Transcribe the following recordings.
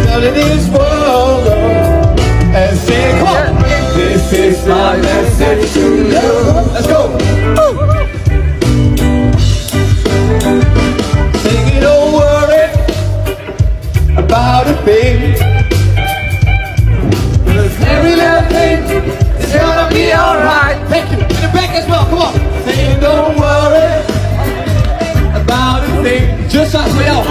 Telling this world and sing, come on. This is my message to you. Let's go. Sing it, don't worry about a thing. 'Cause every little thing is gonna be alright. Thank you. In the back as well. Come on. Sing it, don't worry about a thing. Just as well.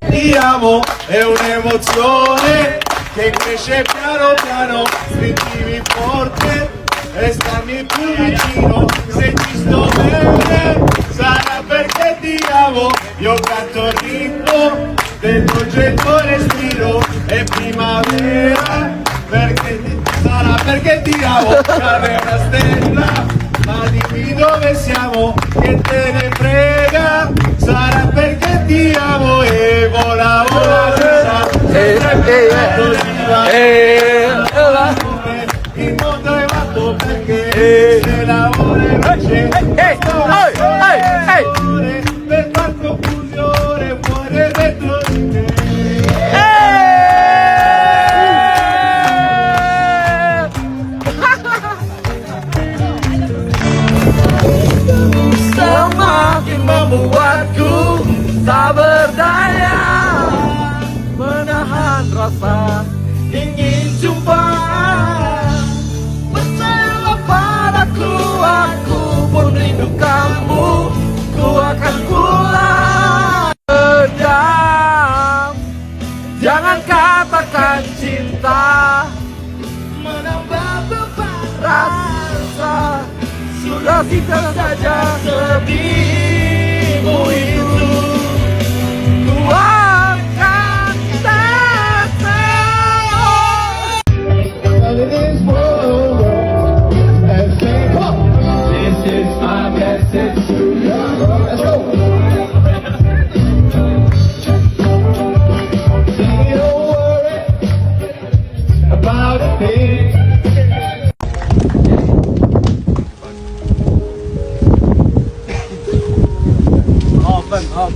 Ti amo è un'emozione che cresce piano piano, sentivi forte resta mi più vicino. Se ci sto bene sarà perché ti amo. Io canto il ritmo del tuo getto respiro. È primavera sarà perché ti amo. Cade una stella, ma dimmi dove siamo, che te ne frega. Sarà perché ti amo e vola vola si sa. Il mondo è matto perché se lavora c'è per far confusione muore dentro di te. Semakin membuatku tak berdaya menahan rasa ingin jumpa. Percayalah padaku, aku pun rindu kamu. Ku akan pulang. Pedam, jangan katakan cinta menambah beban rasa. Sudah tinggal saja sedihmu itu. Ku akan datang. This is my message to you. Let's go. Don't worry about a thing.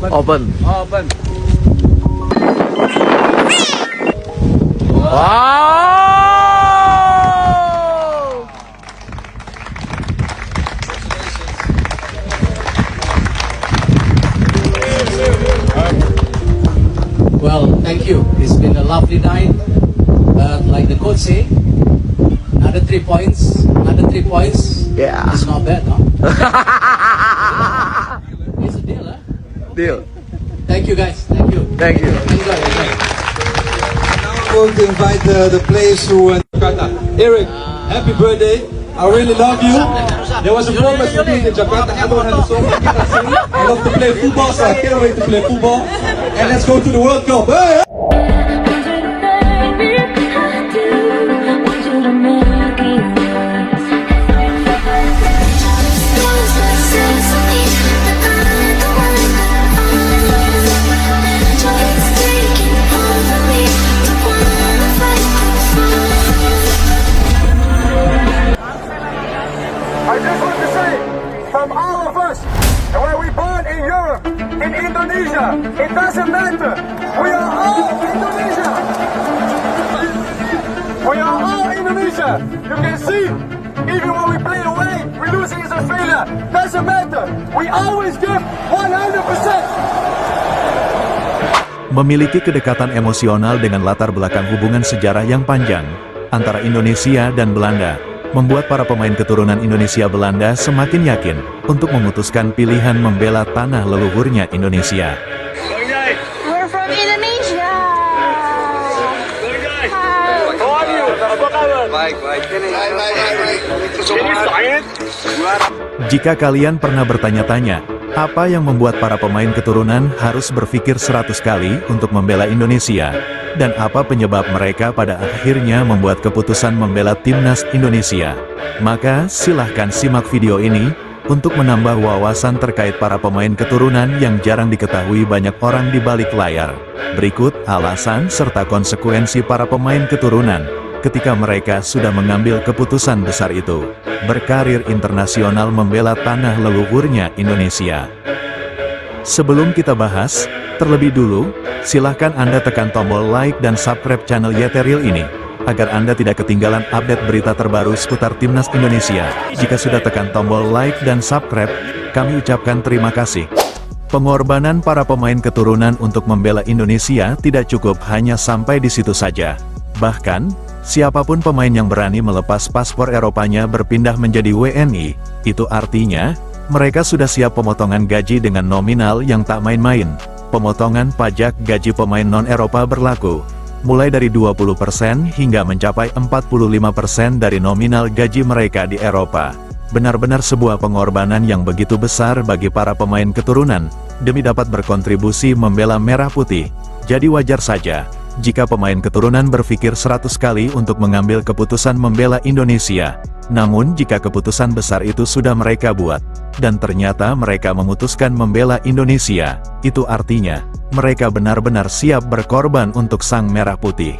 Open. Wow. Well, thank you. It's been a lovely night. But like the coach say, another 3 points. Yeah. It's not bad, no? It's a deal, huh? Deal. Thank you, guys. Thank you. Thank you. Enjoy. I'm going to invite the players who Jakarta. Eric, happy birthday. I really love you. There was a promise for me in Jakarta. Everyone had a song that I sing. I love to play football, so I can't wait to play football. And let's go to the World Cup. Hey! I just want to say, from all of us, where we born in Europe, in Indonesia, it doesn't matter. We are all Indonesia. We are all Indonesia. You can see, even when we play away, we lose against Australia. Doesn't matter. We always give 100%. Memiliki kedekatan emosional dengan latar belakang hubungan sejarah yang panjang antara Indonesia dan Belanda, membuat para pemain keturunan Indonesia-Belanda semakin yakin untuk memutuskan pilihan membela tanah leluhurnya Indonesia. We're from Indonesia. How are you? Apa kabar? Baik. Jika kalian pernah bertanya-tanya, apa yang membuat para pemain keturunan harus berpikir 100 kali untuk membela Indonesia, dan apa penyebab mereka pada akhirnya membuat keputusan membela timnas Indonesia? Maka silahkan simak video ini untuk menambah wawasan terkait para pemain keturunan yang jarang diketahui banyak orang di balik layar. Berikut alasan serta konsekuensi para pemain keturunan ketika mereka sudah mengambil keputusan besar itu, berkarir internasional membela tanah leluhurnya Indonesia. Sebelum kita bahas, terlebih dulu, silahkan Anda tekan tombol like dan subscribe channel Yeterial ini, agar Anda tidak ketinggalan update berita terbaru seputar timnas Indonesia. Jika sudah tekan tombol like dan subscribe, kami ucapkan terima kasih. Pengorbanan para pemain keturunan untuk membela Indonesia tidak cukup hanya sampai di situ saja. Bahkan, siapapun pemain yang berani melepas paspor Eropanya berpindah menjadi WNI, itu artinya, mereka sudah siap pemotongan gaji dengan nominal yang tak main-main. Pemotongan pajak gaji pemain non-Eropa berlaku. mulai dari 20% hingga mencapai 45% dari nominal gaji mereka di Eropa. Benar-benar sebuah pengorbanan yang begitu besar bagi para pemain keturunan, demi dapat berkontribusi membela Merah Putih. Jadi wajar saja, jika pemain keturunan berpikir 100 kali untuk mengambil keputusan membela Indonesia. Namun jika keputusan besar itu sudah mereka buat, dan ternyata mereka memutuskan membela Indonesia, itu artinya, mereka benar-benar siap berkorban untuk Sang Merah Putih.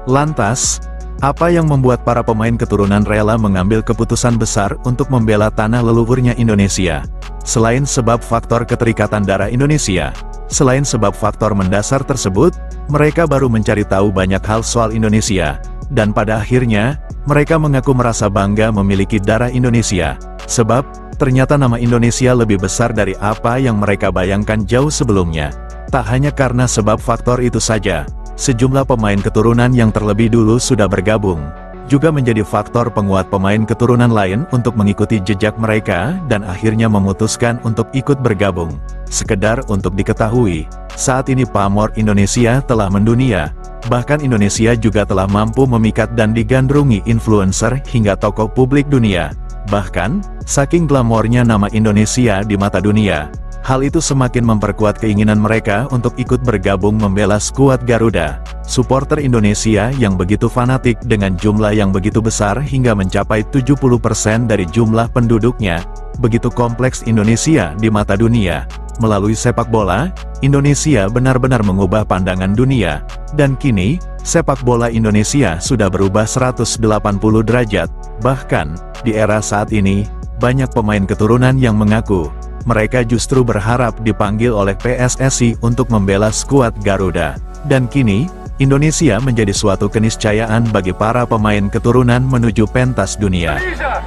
Lantas, apa yang membuat para pemain keturunan rela mengambil keputusan besar untuk membela tanah leluhurnya Indonesia? Selain sebab faktor keterikatan darah Indonesia, selain sebab faktor mendasar tersebut, mereka baru mencari tahu banyak hal soal Indonesia, dan pada akhirnya, mereka mengaku merasa bangga memiliki darah Indonesia, sebab, ternyata nama Indonesia lebih besar dari apa yang mereka bayangkan jauh sebelumnya. Tak hanya karena sebab faktor itu saja, sejumlah pemain keturunan yang terlebih dulu sudah bergabung, juga menjadi faktor penguat pemain keturunan lain untuk mengikuti jejak mereka dan akhirnya memutuskan untuk ikut bergabung. Sekedar untuk diketahui, saat ini pamor Indonesia telah mendunia, bahkan Indonesia juga telah mampu memikat dan digandrungi influencer hingga tokoh publik dunia. Bahkan, saking glamornya nama Indonesia di mata dunia, hal itu semakin memperkuat keinginan mereka untuk ikut bergabung membela skuad Garuda. Supporter Indonesia yang begitu fanatik dengan jumlah yang begitu besar hingga mencapai 70% dari jumlah penduduknya, begitu kompleks Indonesia di mata dunia. Melalui sepak bola, Indonesia benar-benar mengubah pandangan dunia, dan kini, sepak bola Indonesia sudah berubah 180 derajat. Bahkan, di era saat ini, banyak pemain keturunan yang mengaku, mereka justru berharap dipanggil oleh PSSI untuk membela skuad Garuda. Dan kini, Indonesia menjadi suatu keniscayaan bagi para pemain keturunan menuju pentas dunia. Indonesia,